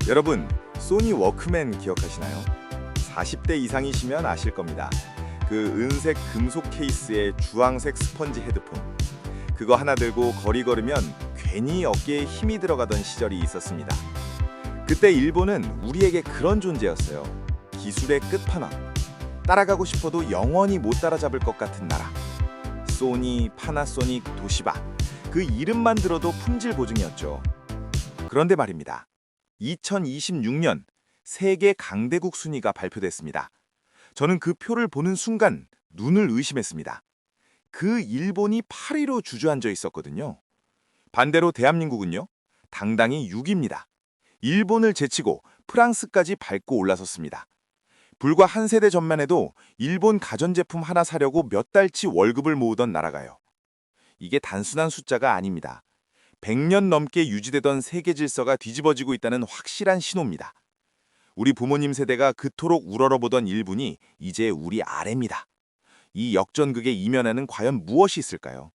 여러분, 소니 워크맨 기억하시나요? 40대 이상이시면 아실 겁니다. 그 은색 금속 케이스에 주황색 스펀지 헤드폰. 그거 하나 들고 거리 걸으면 괜히 어깨에 힘이 들어가던 시절이 있었습니다. 그때 일본은 우리에게 그런 존재였어요. 기술의 끝판왕. 따라가고 싶어도 영원히 못 따라잡을 것 같은 나라. 소니, 파나소닉, 도시바. 그 이름만 들어도 품질 보증이었죠. 그런데 말입니다. 2026년 세계 강대국 순위가 발표됐습니다. 저는 그 표를 보는 순간 눈을 의심했습니다. 그 일본이 8위로 주저앉아 있었거든요. 반대로 대한민국은요, 당당히 6위입니다. 일본을 제치고 프랑스까지 밟고 올라섰습니다. 불과 한 세대 전만 해도 일본 가전제품 하나 사려고 몇 달치 월급을 모으던 나라가요. 이게 단순한 숫자가 아닙니다. 100년 넘게 유지되던 세계 질서가 뒤집어지고 있다는 확실한 신호입니다. 우리 부모님 세대가 그토록 우러러보던 일본이 이제 우리 아래입니다. 이 역전극의 이면에는 과연 무엇이 있을까요?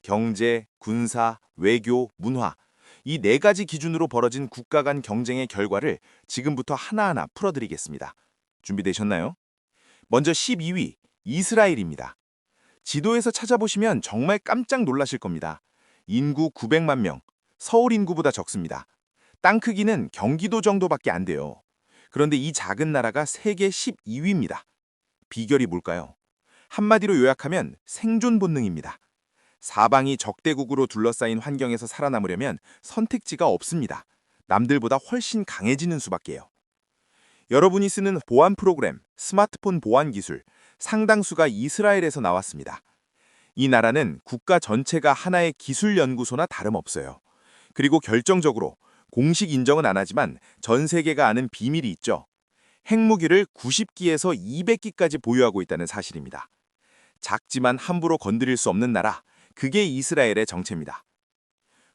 경제, 군사, 외교, 문화, 이 네 가지 기준으로 벌어진 국가 간 경쟁의 결과를 지금부터 하나하나 풀어드리겠습니다. 준비되셨나요? 먼저 12위, 이스라엘입니다. 지도에서 찾아보시면 정말 깜짝 놀라실 겁니다. 인구 900만 명, 서울 인구보다 적습니다. 땅 크기는 경기도 정도밖에 안 돼요. 그런데 이 작은 나라가 세계 12위입니다. 비결이 뭘까요? 한마디로 요약하면 생존 본능입니다. 사방이 적대국으로 둘러싸인 환경에서 살아남으려면 선택지가 없습니다. 남들보다 훨씬 강해지는 수밖에요. 여러분이 쓰는 보안 프로그램, 스마트폰 보안 기술, 상당수가 이스라엘에서 나왔습니다. 이 나라는 국가 전체가 하나의 기술 연구소나 다름없어요. 그리고 결정적으로 공식 인정은 안 하지만 전 세계가 아는 비밀이 있죠. 핵무기를 90기에서 200기까지 보유하고 있다는 사실입니다. 작지만 함부로 건드릴 수 없는 나라, 그게 이스라엘의 정체입니다.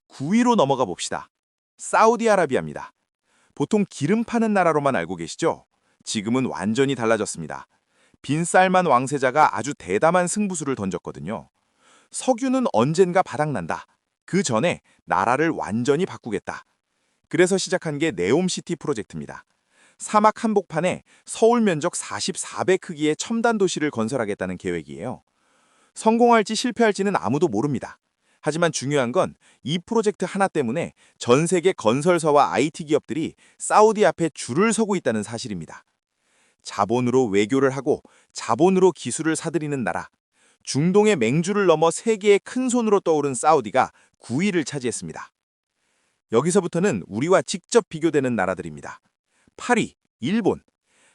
9위로 넘어가 봅시다. 사우디아라비아입니다. 보통 기름 파는 나라로만 알고 계시죠? 지금은 완전히 달라졌습니다. 빈살만 왕세자가 아주 대담한 승부수를 던졌거든요. 석유는 언젠가 바닥난다. 그 전에 나라를 완전히 바꾸겠다. 그래서 시작한 게 네옴시티 프로젝트입니다. 사막 한복판에 서울 면적 44배 크기의 첨단 도시를 건설하겠다는 계획이에요. 성공할지 실패할지는 아무도 모릅니다. 하지만 중요한 건 이 프로젝트 하나 때문에 전 세계 건설사와 IT 기업들이 사우디 앞에 줄을 서고 있다는 사실입니다. 자본으로 외교를 하고 자본으로 기술을 사들이는 나라. 중동의 맹주를 넘어 세계의 큰 손으로 떠오른 사우디가 9위를 차지했습니다. 여기서부터는 우리와 직접 비교되는 나라들입니다. 8위, 일본.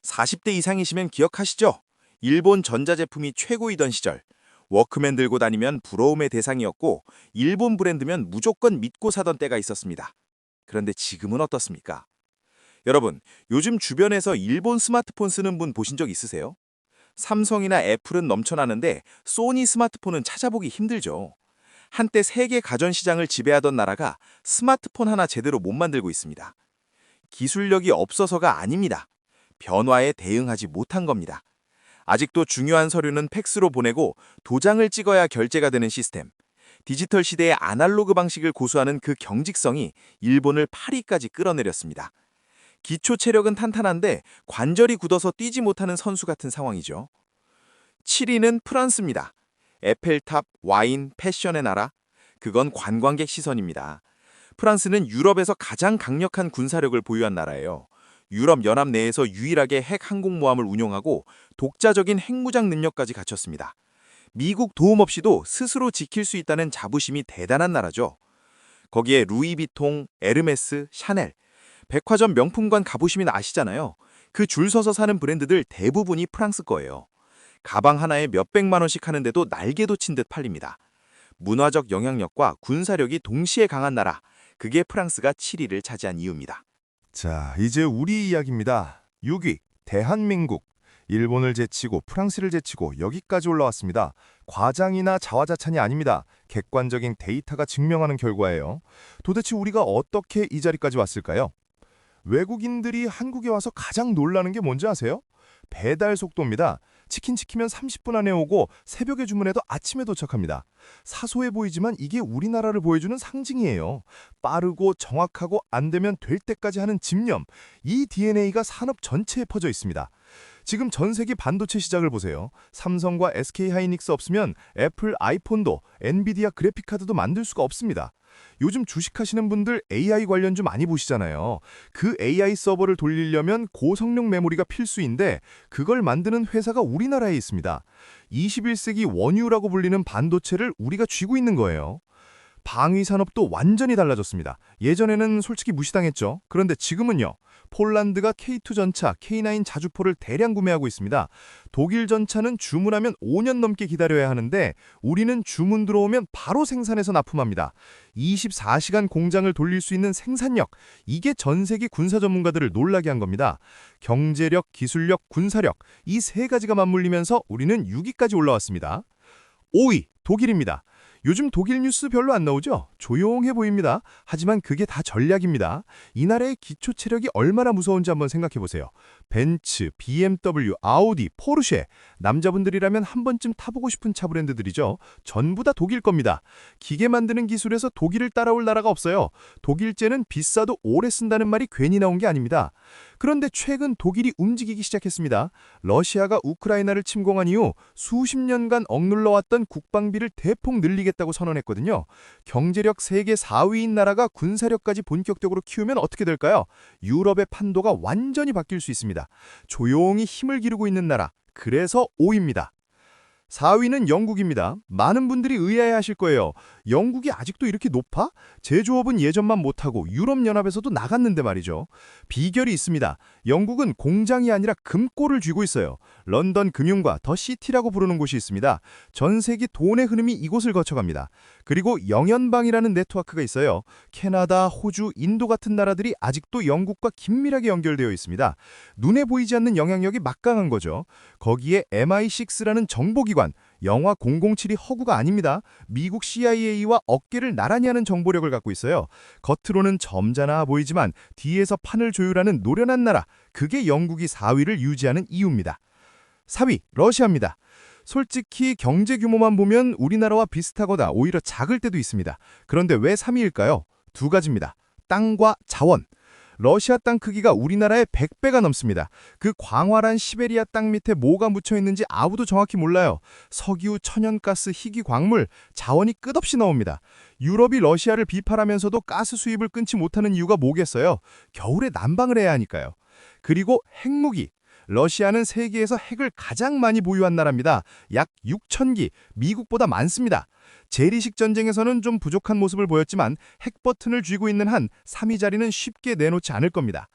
40대 이상이시면 기억하시죠? 일본 전자제품이 최고이던 시절. 워크맨 들고 다니면 부러움의 대상이었고 일본 브랜드면 무조건 믿고 사던 때가 있었습니다. 그런데 지금은 어떻습니까? 여러분, 요즘 주변에서 일본 스마트폰 쓰는 분 보신 적 있으세요? 삼성이나 애플은 넘쳐나는데 소니 스마트폰은 찾아보기 힘들죠. 한때 세계 가전시장을 지배하던 나라가 스마트폰 하나 제대로 못 만들고 있습니다. 기술력이 없어서가 아닙니다. 변화에 대응하지 못한 겁니다. 아직도 중요한 서류는 팩스로 보내고 도장을 찍어야 결제가 되는 시스템. 디지털 시대의 아날로그 방식을 고수하는 그 경직성이 일본을 8위까지 끌어내렸습니다. 기초 체력은 탄탄한데 관절이 굳어서 뛰지 못하는 선수 같은 상황이죠. 7위는 프랑스입니다. 에펠탑, 와인, 패션의 나라. 그건 관광객 시선입니다. 프랑스는 유럽에서 가장 강력한 군사력을 보유한 나라예요. 유럽 연합 내에서 유일하게 핵 항공모함을 운용하고 독자적인 핵무장 능력까지 갖췄습니다. 미국 도움 없이도 스스로 지킬 수 있다는 자부심이 대단한 나라죠. 거기에 루이비통, 에르메스, 샤넬, 백화점 명품관 가보시면 아시잖아요. 그 줄 서서 사는 브랜드들 대부분이 프랑스 거예요. 가방 하나에 몇백만 원씩 하는데도 날개 돋친 듯 팔립니다. 문화적 영향력과 군사력이 동시에 강한 나라, 그게 프랑스가 7위를 차지한 이유입니다. 자, 이제 우리 이야기입니다. 6위, 대한민국. 일본을 제치고 프랑스를 제치고 여기까지 올라왔습니다. 과장이나 자화자찬이 아닙니다. 객관적인 데이터가 증명하는 결과예요. 도대체 우리가 어떻게 이 자리까지 왔을까요? 외국인들이 한국에 와서 가장 놀라는 게 뭔지 아세요? 배달 속도입니다. 치킨 시키면 30분 안에 오고 새벽에 주문해도 아침에 도착합니다. 사소해 보이지만 이게 우리나라를 보여주는 상징이에요. 빠르고 정확하고 안 되면 될 때까지 하는 집념. 이 DNA가 산업 전체에 퍼져 있습니다. 지금 전 세계 반도체 시장을 보세요. 삼성과 SK하이닉스 없으면 애플 아이폰도 엔비디아 그래픽카드도 만들 수가 없습니다. 요즘 주식하시는 분들 AI 관련주 많이 보시잖아요. 그 AI 서버를 돌리려면 고성능 메모리가 필수인데 그걸 만드는 회사가 우리나라에 있습니다. 21세기 원유라고 불리는 반도체를 우리가 쥐고 있는 거예요. 방위 산업도 완전히 달라졌습니다. 예전에는 솔직히 무시당했죠. 그런데 지금은요. 폴란드가 K2 전차, K9 자주포를 대량 구매하고 있습니다. 독일 전차는 주문하면 5년 넘게 기다려야 하는데 우리는 주문 들어오면 바로 생산해서 납품합니다. 24시간 공장을 돌릴 수 있는 생산력, 이게 전 세계 군사 전문가들을 놀라게 한 겁니다. 경제력, 기술력, 군사력, 이 세 가지가 맞물리면서 우리는 6위까지 올라왔습니다. 5위, 독일입니다. 요즘 독일 뉴스 별로 안 나오죠? 조용해 보입니다. 하지만 그게 다 전략입니다. 이 나라의 기초 체력이 얼마나 무서운지 한번 생각해 보세요. 벤츠, BMW, 아우디, 포르쉐. 남자분들이라면 한 번쯤 타보고 싶은 차 브랜드들이죠. 전부 다 독일 겁니다. 기계 만드는 기술에서 독일을 따라올 나라가 없어요. 독일제는 비싸도 오래 쓴다는 말이 괜히 나온 게 아닙니다. 그런데 최근 독일이 움직이기 시작했습니다. 러시아가 우크라이나를 침공한 이후 수십 년간 억눌러왔던 국방비를 대폭 늘리겠다고 선언했거든요. 경제력 세계 4위인 나라가 군사력까지 본격적으로 키우면 어떻게 될까요? 유럽의 판도가 완전히 바뀔 수 있습니다. 조용히 힘을 기르고 있는 나라, 그래서 5위입니다. 4위는 영국입니다. 많은 분들이 의아해하실 거예요. 영국이 아직도 이렇게 높아? 제조업은 예전만 못하고 유럽연합에서도 나갔는데 말이죠. 비결이 있습니다. 영국은 공장이 아니라 금골을 쥐고 있어요. 런던 금융과 더 시티라고 부르는 곳이 있습니다. 전 세계 돈의 흐름이 이곳을 거쳐갑니다. 그리고 영연방이라는 네트워크가 있어요. 캐나다, 호주, 인도 같은 나라들이 아직도 영국과 긴밀하게 연결되어 있습니다. 눈에 보이지 않는 영향력이 막강한 거죠. 거기에 MI6라는 정보기관, 영화 007이 허구가 아닙니다. 미국 CIA와 어깨를 나란히 하는 정보력을 갖고 있어요. 겉으로는 점잖아 보이지만 뒤에서 판을 조율하는 노련한 나라, 그게 영국이 4위를 유지하는 이유입니다. 4위, 러시아입니다. 솔직히 경제 규모만 보면 우리나라와 비슷하거나 오히려 작을 때도 있습니다. 그런데 왜 3위일까요? 두 가지입니다. 땅과 자원. 러시아 땅 크기가 우리나라의 100배가 넘습니다. 그 광활한 시베리아 땅 밑에 뭐가 묻혀 있는지 아무도 정확히 몰라요. 석유, 천연가스, 희귀 광물, 자원이 끝없이 나옵니다. 유럽이 러시아를 비판하면서도 가스 수입을 끊지 못하는 이유가 뭐겠어요? 겨울에 난방을 해야 하니까요. 그리고 핵무기. 러시아는 세계에서 핵을 가장 많이 보유한 나라입니다. 약 6,000기, 미국보다 많습니다. 재리식 전쟁에서는 좀 부족한 모습을 보였지만 핵 버튼을 쥐고 있는 한 3위 자리는 쉽게 내놓지 않을 겁니다.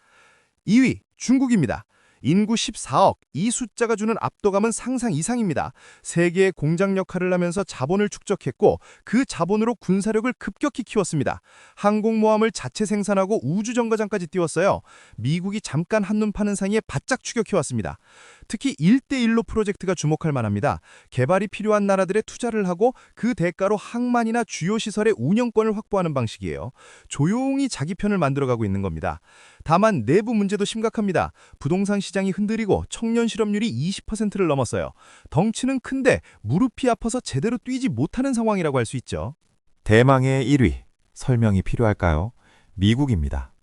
2위, 중국입니다. 인구 14억, 이 숫자가 주는 압도감은 상상 이상입니다. 세계의 공장 역할을 하면서 자본을 축적했고 그 자본으로 군사력을 급격히 키웠습니다. 항공모함을 자체 생산하고 우주정거장까지 띄웠어요. 미국이 잠깐 한눈 파는 사이에 바짝 추격해왔습니다. 특히 1대1로 프로젝트가 주목할 만합니다. 개발이 필요한 나라들의 투자를 하고 그 대가로 항만이나 주요 시설의 운영권을 확보하는 방식이에요. 조용히 자기 편을 만들어가고 있는 겁니다. 다만 내부 문제도 심각합니다. 부동산 시장이 흔들리고 청년 실업률이 20%를 넘었어요. 덩치는 큰데 무릎이 아파서 제대로 뛰지 못하는 상황이라고 할 수 있죠. 대망의 1위, 설명이 필요할까요? 미국입니다.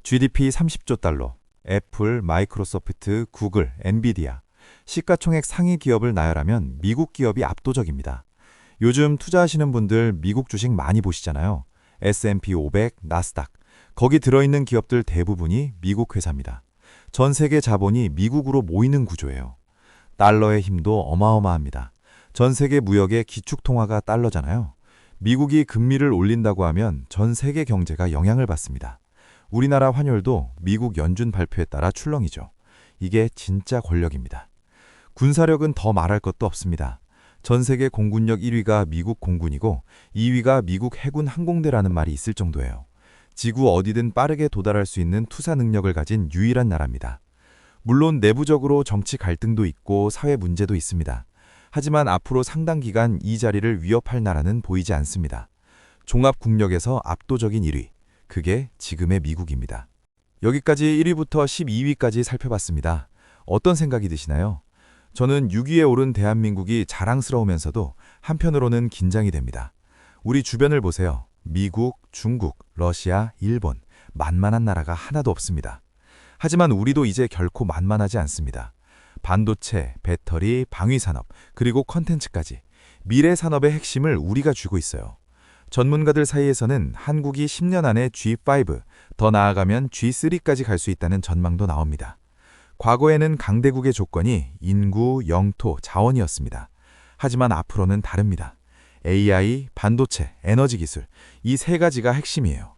GDP 30조 달러, 애플, 마이크로소프트, 구글, 엔비디아, 시가총액 상위 기업을 나열하면 미국 기업이 압도적입니다. 요즘 투자하시는 분들 미국 주식 많이 보시잖아요. S&P 500, 나스닥, 거기 들어있는 기업들 대부분이 미국 회사입니다. 전 세계 자본이 미국으로 모이는 구조예요. 달러의 힘도 어마어마합니다. 전 세계 무역의 기축통화가 달러잖아요. 미국이 금리를 올린다고 하면 전 세계 경제가 영향을 받습니다. 우리나라 환율도 미국 연준 발표에 따라 출렁이죠. 이게 진짜 권력입니다. 군사력은 더 말할 것도 없습니다. 전 세계 공군력 1위가 미국 공군이고 2위가 미국 해군 항공대라는 말이 있을 정도예요. 지구 어디든 빠르게 도달할 수 있는 투사 능력을 가진 유일한 나라입니다. 물론 내부적으로 정치 갈등도 있고 사회 문제도 있습니다. 하지만 앞으로 상당 기간 이 자리를 위협할 나라는 보이지 않습니다. 종합 국력에서 압도적인 1위, 그게 지금의 미국입니다. 여기까지 1위부터 12위까지 살펴봤습니다. 어떤 생각이 드시나요? 저는 6위에 오른 대한민국이 자랑스러우면서도 한편으로는 긴장이 됩니다. 우리 주변을 보세요. 미국, 중국, 러시아, 일본, 만만한 나라가 하나도 없습니다. 하지만 우리도 이제 결코 만만하지 않습니다. 반도체, 배터리, 방위산업, 그리고 컨텐츠까지 미래 산업의 핵심을 우리가 쥐고 있어요. 전문가들 사이에서는 한국이 10년 안에 G5, 더 나아가면 G3까지 갈 수 있다는 전망도 나옵니다. 과거에는 강대국의 조건이 인구, 영토, 자원이었습니다. 하지만 앞으로는 다릅니다. AI, 반도체, 에너지 기술, 이 세 가지가 핵심이에요.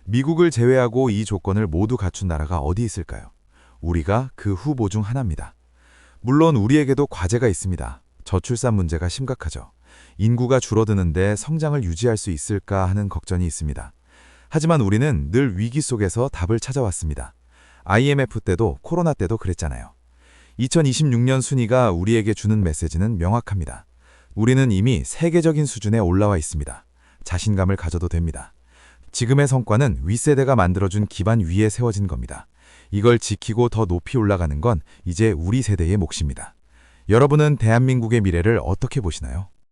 미국을 제외하고 이 조건을 모두 갖춘 나라가 어디 있을까요? 우리가 그 후보 중 하나입니다. 물론 우리에게도 과제가 있습니다. 저출산 문제가 심각하죠. 인구가 줄어드는데 성장을 유지할 수 있을까 하는 걱정이 있습니다. 하지만 우리는 늘 위기 속에서 답을 찾아왔습니다. IMF 때도 코로나 때도 그랬잖아요. 2026년 순위가 우리에게 주는 메시지는 명확합니다. 우리는 이미 세계적인 수준에 올라와 있습니다. 자신감을 가져도 됩니다. 지금의 성과는 윗세대가 만들어준 기반 위에 세워진 겁니다. 이걸 지키고 더 높이 올라가는 건 이제 우리 세대의 몫입니다. 여러분은 대한민국의 미래를 어떻게 보시나요?